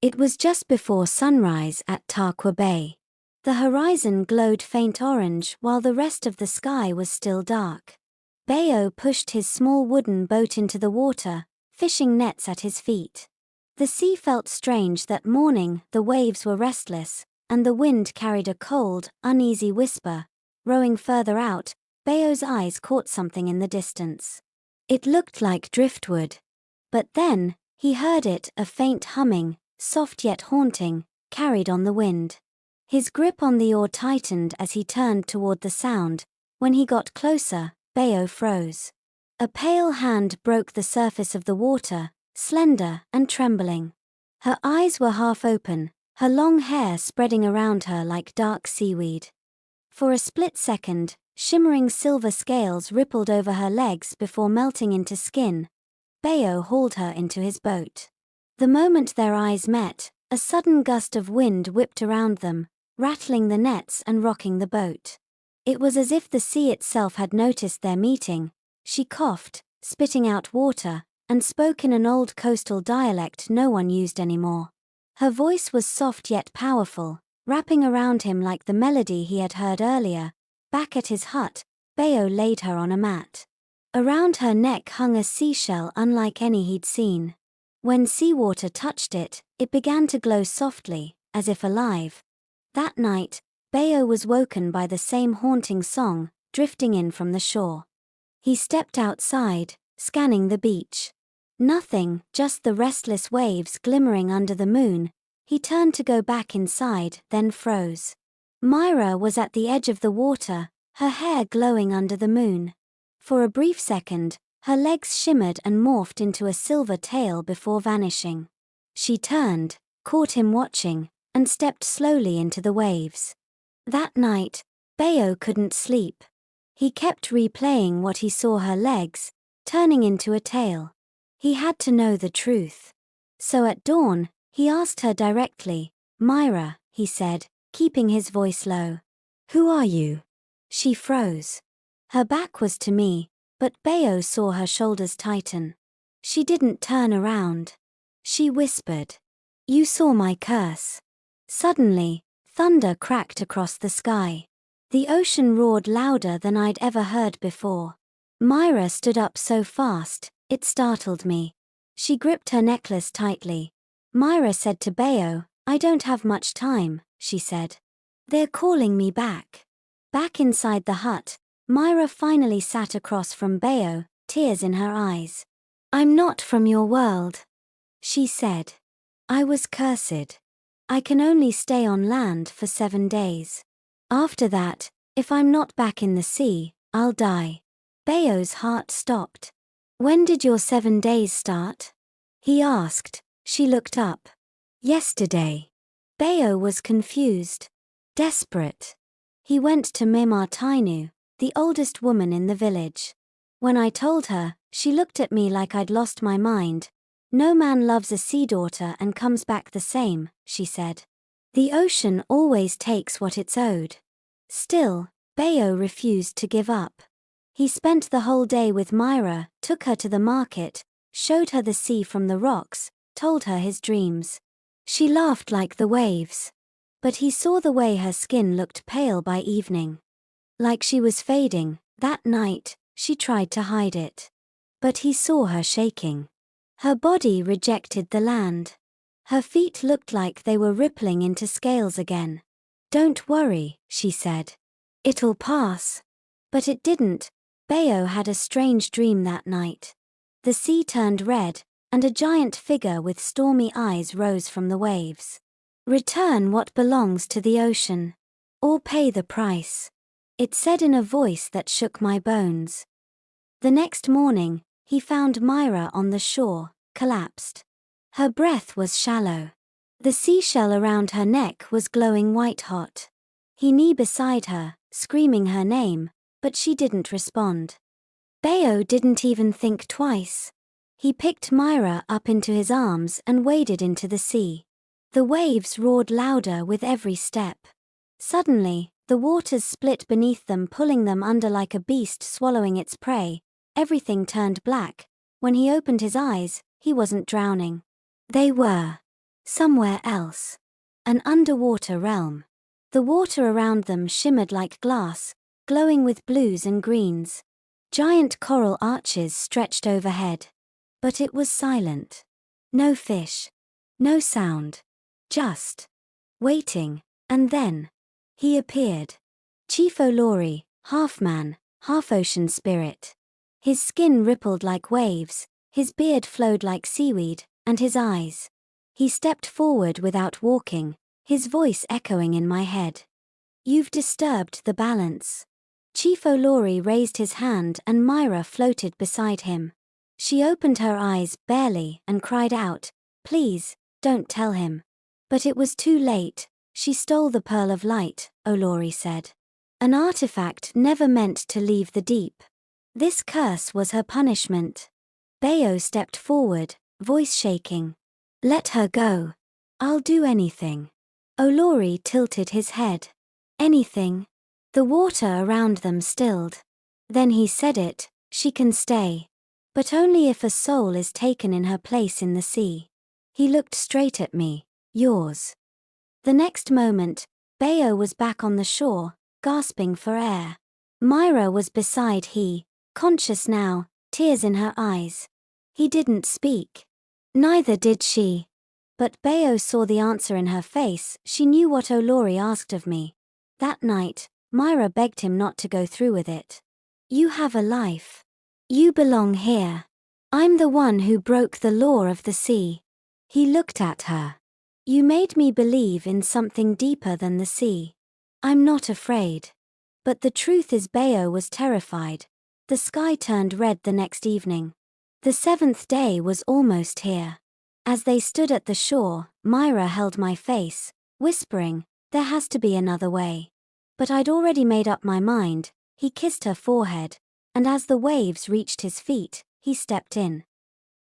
It was just before sunrise at Tarqua Bay. The horizon glowed faint orange while the rest of the sky was still dark. Bayo pushed his small wooden boat into the water, fishing nets at his feet. The sea felt strange that morning, the waves were restless, and the wind carried a cold, uneasy whisper. Rowing further out, Bayo's eyes caught something in the distance. It looked like driftwood. But then, he heard it, a faint humming, soft yet haunting, carried on the wind. His grip on the oar tightened as he turned toward the sound. When he got closer, Bayo froze. A pale hand broke the surface of the water, slender and trembling. Her eyes were half open, her long hair spreading around her like dark seaweed. For a split second, shimmering silver scales rippled over her legs before melting into skin. Bayo hauled her into his boat. The moment their eyes met, a sudden gust of wind whipped around them, rattling the nets and rocking the boat. It was as if the sea itself had noticed their meeting. She coughed, spitting out water, and spoke in an old coastal dialect no one used anymore. Her voice was soft yet powerful, wrapping around him like the melody he had heard earlier. Back at his hut, Bayo laid her on a mat. Around her neck hung a seashell unlike any he'd seen. When seawater touched it, it began to glow softly, as if alive. That night, Bayo was woken by the same haunting song, drifting in from the shore. He stepped outside, scanning the beach. Nothing, just the restless waves glimmering under the moon. He turned to go back inside, then froze. Myra was at the edge of the water, her hair glowing under the moon. For a brief second, her legs shimmered and morphed into a silver tail before vanishing. She turned, caught him watching, and stepped slowly into the waves. That night, Bayo couldn't sleep. He kept replaying what he saw: her legs, turning into a tail. He had to know the truth. So at dawn, he asked her directly. "Myra," he said, keeping his voice low. "Who are you?" She froze. Her back was to me, but Bayo saw her shoulders tighten. She didn't turn around. She whispered, "You saw my curse." Suddenly, thunder cracked across the sky. The ocean roared louder than I'd ever heard before. Myra stood up so fast, it startled me. She gripped her necklace tightly. Myra said to Bayo, "I don't have much time," she said. "They're calling me back." Back inside the hut, Myra finally sat across from Bayo, tears in her eyes. "I'm not from your world," she said. "I was cursed. I can only stay on land for 7 days. After that, if I'm not back in the sea, I'll die." Bayo's heart stopped. "When did your 7 days start?" he asked. She looked up. "Yesterday." Bayo was confused. Desperate. He went to Mema Tainu, the oldest woman in the village. When I told her, she looked at me like I'd lost my mind. "No man loves a sea daughter and comes back the same," she said. "The ocean always takes what it's owed." Still, Bayo refused to give up. He spent the whole day with Myra, took her to the market, showed her the sea from the rocks, told her his dreams. She laughed like the waves. But he saw the way her skin looked pale by evening. Like she was fading. That night, she tried to hide it. But he saw her shaking. Her body rejected the land. Her feet looked like they were rippling into scales again. "Don't worry," she said. "It'll pass." But it didn't. Bayo had a strange dream that night. The sea turned red, and a giant figure with stormy eyes rose from the waves. "Return what belongs to the ocean, or pay the price," it said in a voice that shook my bones. The next morning, he found Myra on the shore, collapsed. Her breath was shallow. The seashell around her neck was glowing white-hot. He knee beside her, screaming her name, but she didn't respond. Bayo didn't even think twice. He picked Myra up into his arms and waded into the sea. The waves roared louder with every step. Suddenly, the waters split beneath them, pulling them under like a beast swallowing its prey. Everything turned black. When he opened his eyes, he wasn't drowning. They were Somewhere else. An underwater realm. The water around them shimmered like glass, glowing with blues and greens. Giant coral arches stretched overhead. But it was silent. No fish. No sound. Just waiting. And then he appeared. Chief Olori, half man, half ocean spirit. His skin rippled like waves, his beard flowed like seaweed, and his eyes. He stepped forward without walking, his voice echoing in my head. You've disturbed the balance. Chief Olori raised his hand and Myra floated beside him. She opened her eyes barely and cried out, "Please, don't tell him." But it was too late. She stole the pearl of light, Olori said. An artifact never meant to leave the deep. This curse was her punishment. Bayo stepped forward, voice shaking. "Let her go. I'll do anything." Olori tilted his head. "Anything?" The water around them stilled. Then he said it, "She can stay. But only if a soul is taken in her place in the sea." He looked straight at me. "Yours." The next moment, Bayo was back on the shore, gasping for air. Myra was beside he, conscious now, tears in her eyes. He didn't speak. Neither did she. But Bayo saw the answer in her face. She knew what Olori asked of me. That night, Myra begged him not to go through with it. "You have a life. You belong here. I'm the one who broke the law of the sea." He looked at her. "You made me believe in something deeper than the sea. I'm not afraid." But the truth is Bayo was terrified. The sky turned red the next evening. The seventh day was almost here. As they stood at the shore, Myra held my face, whispering, "There has to be another way." But I'd already made up my mind. He kissed her forehead, and as the waves reached his feet, he stepped in.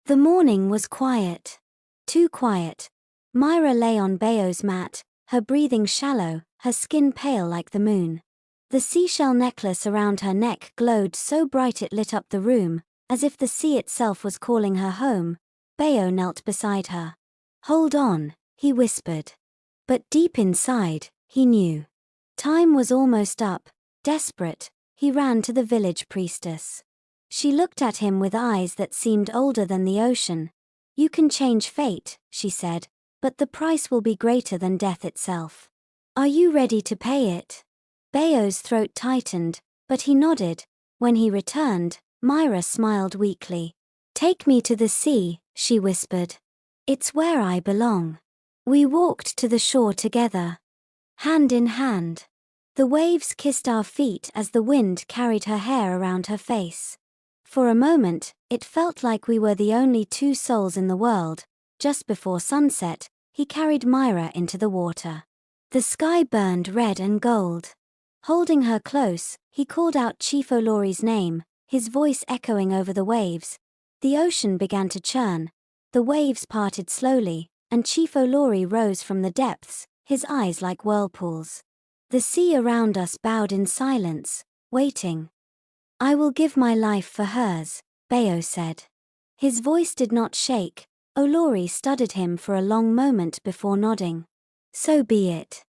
The morning was quiet. Too quiet. Myra lay on Bayo's mat, her breathing shallow, her skin pale like the moon. The seashell necklace around her neck glowed so bright it lit up the room, as if the sea itself was calling her home. Bayo knelt beside her. "Hold on," he whispered. But deep inside, he knew. Time was almost up. Desperate, he ran to the village priestess. She looked at him with eyes that seemed older than the ocean. "You can change fate," she said, "but the price will be greater than death itself. Are you ready to pay it?" Bayo's throat tightened, but he nodded. When he returned, Myra smiled weakly. "Take me to the sea," she whispered. "It's where I belong." We walked to the shore together. Hand in hand. The waves kissed our feet as the wind carried her hair around her face. For a moment, it felt like we were the only two souls in the world. Just before sunset, he carried Myra into the water. The sky burned red and gold. Holding her close, he called out Chief Olori's name, his voice echoing over the waves. The ocean began to churn. The waves parted slowly, and Chief Olori rose from the depths, his eyes like whirlpools. The sea around us bowed in silence, waiting. "I will give my life for hers," Bayo said. His voice did not shake. Olori studied him for a long moment before nodding. "So be it."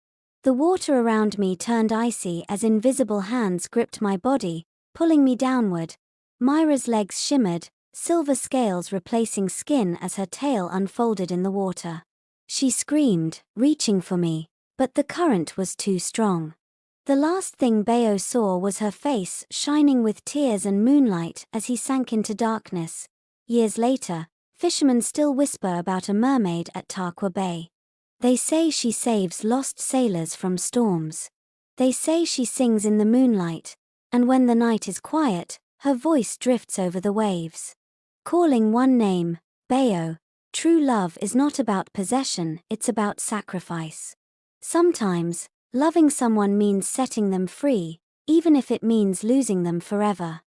The water around me turned icy as invisible hands gripped my body, pulling me downward. Myra's legs shimmered, silver scales replacing skin as her tail unfolded in the water. She screamed, reaching for me, but the current was too strong. The last thing Bayo saw was her face shining with tears and moonlight as he sank into darkness. Years later, fishermen still whisper about a mermaid at Tarqua Bay. They say she saves lost sailors from storms. They say she sings in the moonlight, and when the night is quiet, her voice drifts over the waves. Calling one name, Bayo. True love is not about possession, it's about sacrifice. Sometimes, loving someone means setting them free, even if it means losing them forever.